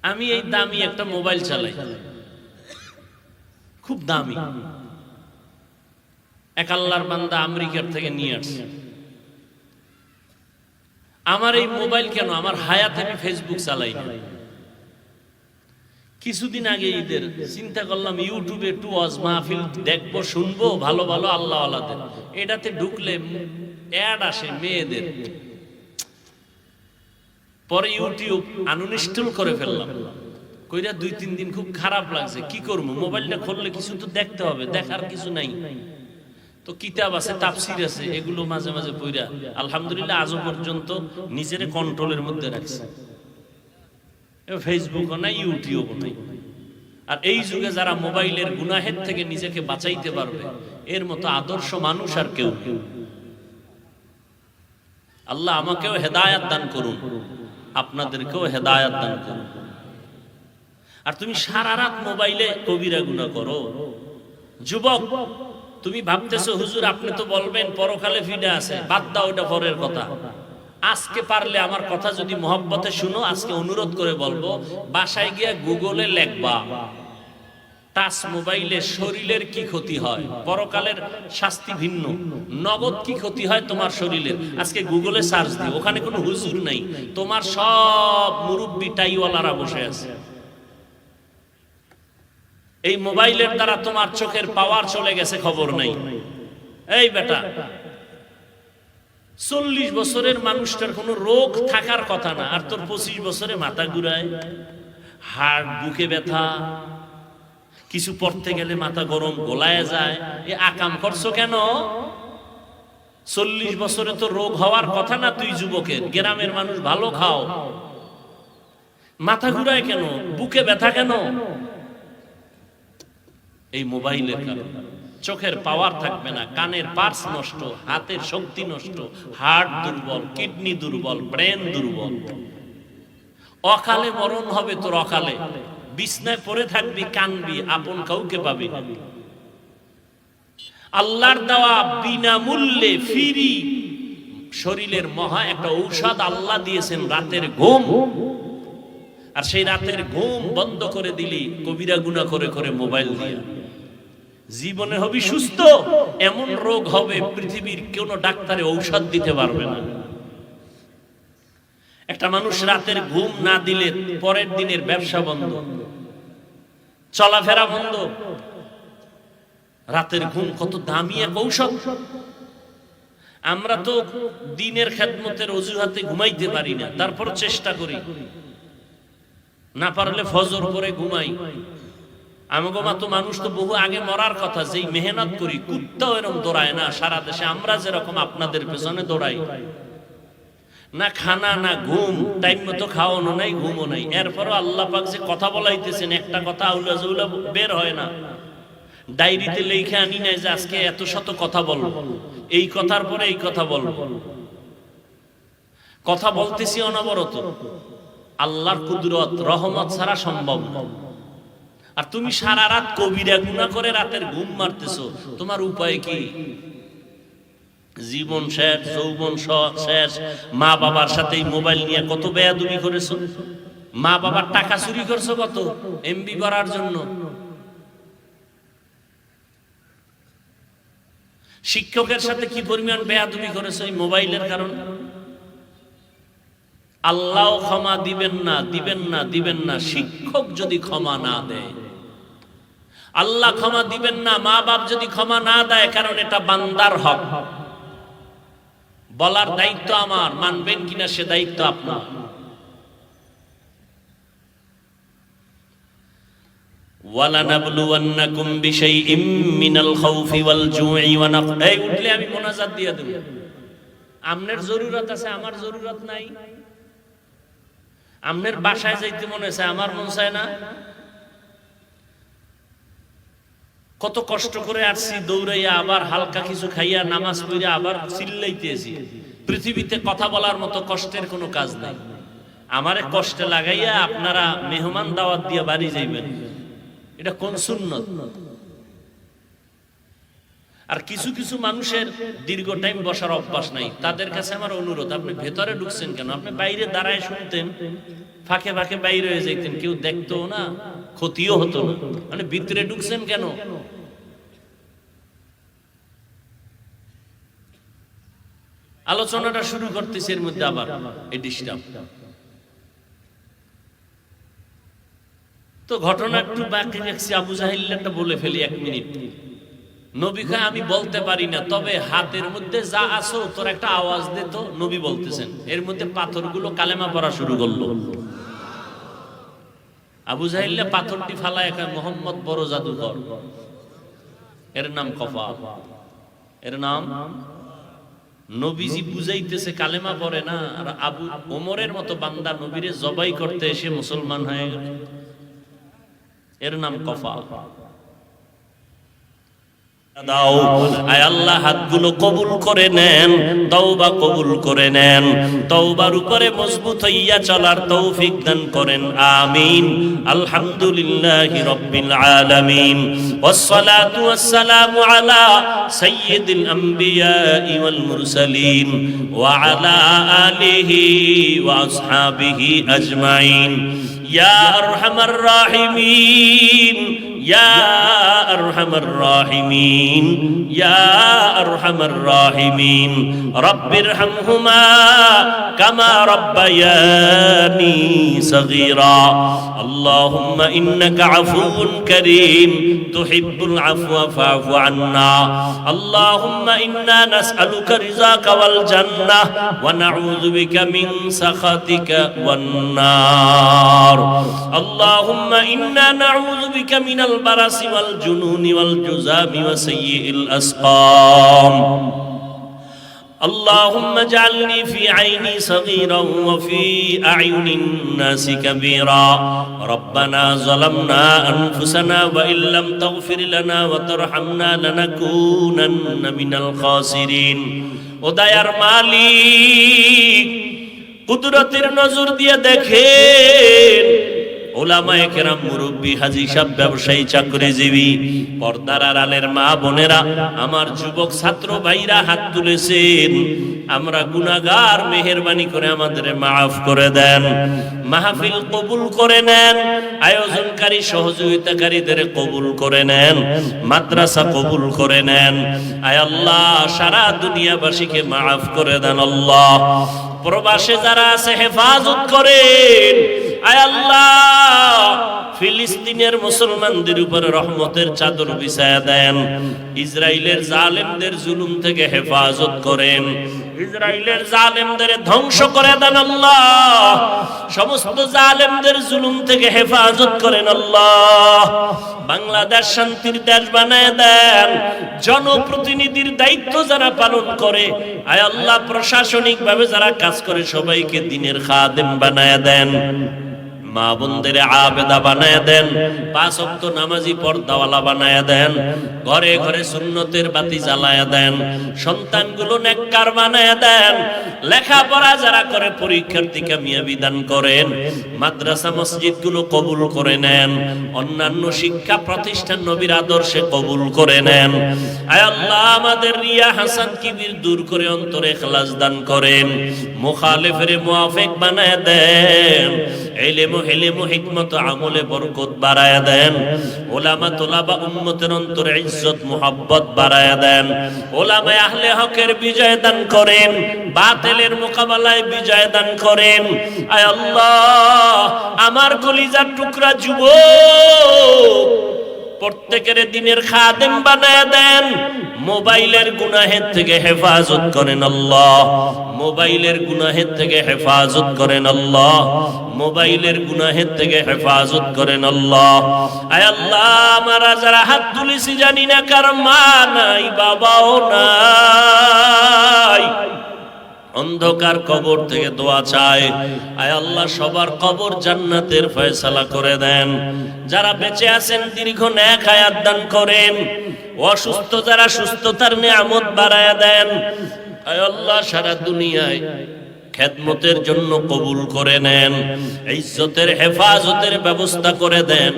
আমি এই দামি একটা মোবাইল চালাই, খুব দামি, এক আল্লাহর বান্দা আমেরিকার থেকে নিয়ে আসছে। আমার এই মোবাইল কেন, আমার হায়াতে আমি ফেসবুক চালাই না। কিছুদিন আগে ঈদের চিন্তা করলাম ইউটিউবে একটু ওয়াজ মাহফিল দেখবো, শুনবো, ভালো ভালো আল্লাহ আল্লাহদের। এটাতে ঢুকলে অ্যাড আসে মেয়েদের। পরে ইউটিউব আনইনস্টল করে ফেললাম। কইরা 2-3 দিন খুব খারাপ লাগছে। কি করবো, মোবাইলটা খুললে কিছু তো দেখতে হবে, দেখার কিছু নাই। তো কিতাব আছে, তাফসির আছে, এগুলো মাঝে মাঝে পড়া আলহামদুলিল্লাহ আজও পর্যন্ত নিজের কন্ট্রোলের মধ্যে রাখছে। ফেসবুকও নাই, ইউটিউবও নাই। আর এই যুগে যারা মোবাইলের গুনাহের থেকে নিজেকে বাঁচাইতে পারবে, এর মতো আদর্শ মানুষ আর কেউ নেই। আল্লাহ আমাকেও হেদায়াত দান করুন, আপনাদেরকেও হেদায়াত দান করুন। আর তুমি সারা রাত মোবাইলে কবিরা গুনাহ করো। যুবক, তুমি ভাবতেছো হুজুর আপনি তো বলবেন পরকালে ফিরে আছে, বাদ দাও, ওটা পরের কথা। আজকে পারলে আমার কথা যদি মহব্বতে শুনো, আজকে অনুরোধ করে বলবো, বাসায় গিয়ে গুগলে লেখবা টাচ মোবাইলে শরীরের কি ক্ষতি হয়, পরকালের শাস্তি ভিন্ন, নগদ কি ক্ষতি হয় তোমার শরীরের। আজকে গুগলে সার্চ দিও, ওখানে কোনো হুজুর নাই, তোমার সব মুরব্বি টাইওয়ালারা বসে আছে। এই মোবাইলের দ্বারা তোমার চোখের পাওয়ার চলে গেছে, খবর নাই। এই বেটা, 40 বছরের মানুষটার কোনো রোগ থাকার কথা না, আর তোর 25 বছরে মাথা ঘুরায়, হাড়, বুকে ব্যথা, কিছু পড়তে গেলে মাথা গরম, গোলায় যায়। এ আকাম করছো কেন? 40 বছরে তো রোগ হওয়ার কথা না। তুই যুবকের, গ্রামের মানুষ ভালো খাও, মাথা ঘুরায় কেন, বুকে ব্যথা কেন? এই মোবাইলের কারণে চোখের পাওয়ার থাকবে না, কানের পার্স নষ্ট, হাতের শক্তি নষ্ট, হার্ট দুর্বল, কিডনি দুর্বল, ব্রেন দুর্বল। অকালে মরণ হবে তোর, অকালে বিছনায় পড়ে থাকবি, কানবি, আপন কাউকে পাবি না। আল্লাহর দেওয়া বিনামূল্যে ফ্রি শরীরের মহা একটা ঔষধ আল্লাহ দিয়েছেন, রাতের ঘুম। আর সেই রাতের ঘুম বন্ধ করে দিলি কবিরা গুনাহ করে করে মোবাইল দিয়ে, জীবনে হবি সুস্থ। এমন রোগ হবে পৃথিবীর কোন ডাক্তারে ঔষধ দিতে পারবে না। একটা মানুষ রাতের ঘুম না দিলে পরের দিনের ব্যবসা বন্ধ, চলাফেরা বন্ধ। রাতের ঘুম কত দামি এক ঔষধ। আমরা তো দিনের খেদমতের অজুহাতে ঘুমাইতে পারি না, তারপর চেষ্টা করি, না পারলে ফজর করে ঘুমাই। আমাগো মতো মানুষ তো বহু আগে মরার কথা, যেই মেহনত করি। কুত্তাও এরকম দৌড়ায় না সারা দেশে, আমরা যেরকম আপনাদের পেছনে দৌড়াই। না খানা, না ঘুম, টাইম মতো খাওয়ানো নাই, ঘুমও নাই। এরপরও আল্লাহ পাক যে কথা বলাইতেছেন, একটা কথা আউলা জউলা বের হয় না। ডায়েরিতে লেখা আনি নাই যে আজকে এত শত কথা বলবো, এই কথার পরে এই কথা বলবো। কথা বলতেছি অনবরত, আল্লাহর কুদরত রহমত ছাড়া সম্ভব না। আর তুমি সারা রাত কবিরা গুনাহ করে রাতের ঘুম মারতেছো, তোমার উপায় কি? জীবন শেষ, যৌবন শেষ। মা বাবার সাথে মোবাইল নিয়ে কত বেয়াদবি করেছো, মা বাবার টাকা চুরি করছো কত এমবি করার জন্য। শিক্ষকের সাথে কি পরিমাণ বেয়াদবি করেছো এই মোবাইলের কারণে। আল্লাহ ক্ষমা দিবেন না, দিবেন না, দিবেন না। শিক্ষক যদি ক্ষমা না দেয়, আল্লাহ ক্ষমা দিবেন না। মা বাপ যদি ক্ষমা না দেয়, কারণ এটা বান্দার হক। বলার দায়িত্ব আমার, মানবেন কিনা সে দায়িত্ব আপনার। ওয়ালানাবলুওয়ান্নাকুম বিশাইইম মিনাল খাউফি ওয়াল জুই ওয়া নাকস। এই উঠলে আমি মোনাজাত দিয়ে দেব। আমনের জরুরত আছে, আমার জরুরত নাই। আমনের বাসায় যাইতে মনে চায়, আমার মন চায় না। কত কষ্ট করে আসছি দৌড়াইয়া, আবার হালকা কিছু খাইয়া নামাজ পড়িয়া আবার চিল্লাইতেছি। পৃথিবীতে কথা বলার মতো কষ্টের কোনো কাজ নাই। আমারে কষ্টে লাগাইয়া আপনারা মেহমান দাওয়াত দিয়া বাড়ি যাইবেন, এটা কোন সুন্নত? আর কিছু কিছু মানুষের দীর্ঘ টাইম বসার অভ্যাস নাই, তাদের কাছে আমার অনুরোধ, আপনি ভেতরে ঢুকছেন কেন? আপনি বাইরে দাঁড়ায় শুনতেন, ফাঁকে ফাঁকে বাইরে হয়ে যেতেন, কেউ দেখতো না, ক্ষতিও হতো না। মানে ভিতরে ঢুকছেন কেন? আলোচনাটা শুরু করতেছে, এর মধ্যে আবার এই ডিস্টার্ব। তো ঘটনা একটু বাকি রাখছি, আবু জাহিল্লাটা বলে ফেলি 1 মিনিট। নবী কয় আমি বলতে পারি না, তবে হাতের মধ্যে যা আছো তোর একটা আওয়াজ দে তো। নবী বলতেছেন, এর মধ্যে পাথরগুলো কালেমা পড়া শুরু করলো। আবু জাহিল্লা পাথরটি ফালায় একা, মোহাম্মদ বড় জাদুকর, এর নাম কফাল, এর নাম। নবীজি বুঝাইতেছে কালেমা পড়ে না, আর আবু ওমরের মতো বান্দা নবীরে জবাই করতে এসে মুসলমান হয়ে গেল, এর নাম কফাল। দাও আয় আল্লাহ, হাতগুলো কবুল করে নেন, তওবা কবুল করে নেন, তওবার উপরে মজবুত হইয়া চলার তৌফিক দান করেন, আমিন। আলহামদুলিল্লাহি রাব্বিল আলামিন, ওয়াসসালাতু ওয়াসসালামু আলা সাইয়্যিদিল আমবিয়াই ওয়াল মুরসালিন ওয়া আলা আলিহি ওয়া আসহাবিহি আজমাইন। ইয়া আরহামার রাহিমিন, ইয়া আরহামার রাহিমিন, ইয়া আরহামার রাহিমিন, রব্বিরহামহুমা কামা রব্বায়ানি সগীরা। আল্লাহুম্মা ইন্নাকা আফুউন কারীম তুহিব্বুল আফওয়া ফা'ফু আন্না। আল্লাহুম্মা ইন্না নাসআলুকা রিযাকা ওয়াল জান্নাহ ওয়া নাউযু বিকা মিন সাখাতিকা ওয়ান নার। আল্লাহুম্মা ইন্না নাউযু বিকা মিনাল বারাসি ওয়াল জুনুনি ওয়াল জুযামি ওয়া সাইয়্যিল আসকাম। اللهم اجعلني في عيني صغيرا وفي أعين الناس كبيرا. ربنا ظلمنا أنفسنا وإن لم تغفر لنا وترحمنا لنكونن من الخاسرين. ওদায়ার মালিক, কুদরতের নজর দিয়ে দেখেন ওলামায়ে কেরাম, মুরব্বী, হাজী সাহেব, ব্যবসায়ী, চাকরিজীবী, পর্দার আড়ালের মা বোনেরা, আমার যুবক ছাত্র ভাইরা হাত তুলেছেন। আমরা গুনাহগার, মেহেরবানি করে আমাদের মাফ করে দেন, মাহফিল কবুল করে নেন, আয়োজনকারী সহযোগিতাকারীদের কবুল করে নেন, মাদ্রাসা কবুল করে নেন। আয় আল্লাহ, সারা দুনিয়াবাসীকে মাফ করে দেন। আল্লাহ, প্রবাসে যারা আছে হেফাজত করেন। আয় আল্লাহ, ফিলিস্তিনের মুসলমানদের উপরে রহমতের চাদর বিছায়া দেন। ইসরায়েলের জালেমদের জুলুম থেকে হেফাজত করেন, ইসরায়েলের জালেমদের ধ্বংস করে দেন। আল্লাহ, সমস্ত জালেমদের জুলুম থেকে হেফাজত করেন। আল্লাহ, বাংলাদেশ শান্তির দেশ বানায় দেন। জনপ্রতিনিধির দায়িত্ব যারা পালন করে, আয় আল্লাহ, প্রশাসনিক ভাবে যারা কাজ করে, সবাইকে দ্বীনের খাদেম বানায় দেন, মা বোনদের আবেদা বানায় দেন, 5 ওয়াক্ত নামাজি পর্দাওয়ালা বানায় দেন, ঘরে ঘরে সুন্নতের বাতি জ্বালায় দেন, সন্তানগুলো নেককার বানায় দেন, লেখাপড়া যারা করে পরীক্ষার্থী কামিয়াবি দান করেন, মাদ্রাসা মসজিদগুলো কবুল করে নেন, অন্যান্য শিক্ষা প্রতিষ্ঠান নবীর আদর্শে কবুল করে নেন। আয় আল্লাহ, আমাদের রিয়া হাসান কিবির দূর করে অন্তরে ইখলাস দান করেন, মুখালিফের মুওয়াফিক বানায় দেন, ইলম হিলম হিকমত আমলে বরকত বাড়ায়া দেন, উলামা তুলাবা উম্মতের অন্তরে ইজ্জত মুহাব্বত বাড়ায়া দেন, উলামা আহলে হকের বিজয় দান করেন, বাতিলের মোকাবেলায় বিজয় দান করেন। আয় আল্লাহ, আমার কলিজার টুকরা যুবক প্রত্যেকের দ্বীনের খাদেম বানায় দেন, মোবাইলের গুনাহের থেকে হেফাজত করেন। আল্লাহ, মোবাইলের গুনাহের থেকে হেফাজত করেন। আল্লাহ, মোবাইলের গুনাহের থেকে হেফাজত করেন। আল্লাহ, আয় আল্লাহ, আমরা যারা হাত তুলেছি জানি না কার মা নাই, বাবাও নাই, অন্ধকার কবর থেকে দোয়া চায়। আয় আল্লাহ, সবার কবর জান্নাতের ফয়সালা করে দেন। যারা বেঁচে আছেন দীর্ঘ নেক হায়াত দান করেন, অসুস্থ যারা সুস্থতার নিয়ামত বাড়ায়া দেন। আয় আল্লাহ, সারা দুনিয়ায় খেদমতের জন্য কবুল করে নেন, ইজ্জতের হেফাজতের ব্যবস্থা করে দেন।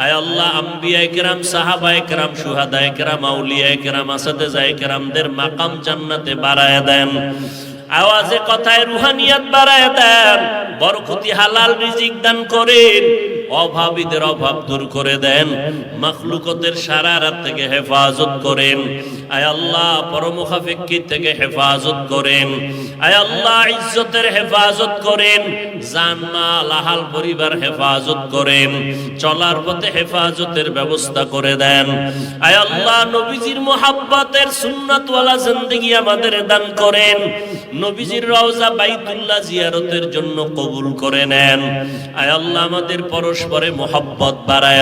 আয় আল্লাহ, আম্বিয়ায়ে কেরাম, সাহাবায়ে কেরাম, শুহাদায়ে কেরাম, আউলিয়ায়ে কেরাম, আসাদেজায়ে কেরামদের মাকাম জান্নাতে বাড়ায় দেন, আওয়াজে কথায় রুহানিয়াত বাড়ায় দেন, বরকতি হালাল রিজিক দান করেন, অভাবীদের অভাব দূর করে দেন, মাখলুকতের শারারাত থেকে হেফাজত করেন। আয় আল্লাহ, পরমুখাফিকি থেকে হেফাজত করেন। আয় আল্লাহ, ইজ্জতের হেফাজত করেন, জান মাল আহাল পরিবার হেফাজত করেন, চলার পথে হেফাজতের ব্যবস্থা করে দেন। আয় আল্লাহ, নবীজির মুহাব্বতের সুন্নাতওয়ালা জিন্দেগি আমাদের দান করেন, নবীজির রওজা বাইতুল্লাহ জিয়ারতের জন্য কবুল করে নেন। আয় আল্লাহ, আমাদের পরস্পরে মুহাব্বত বাড়ায়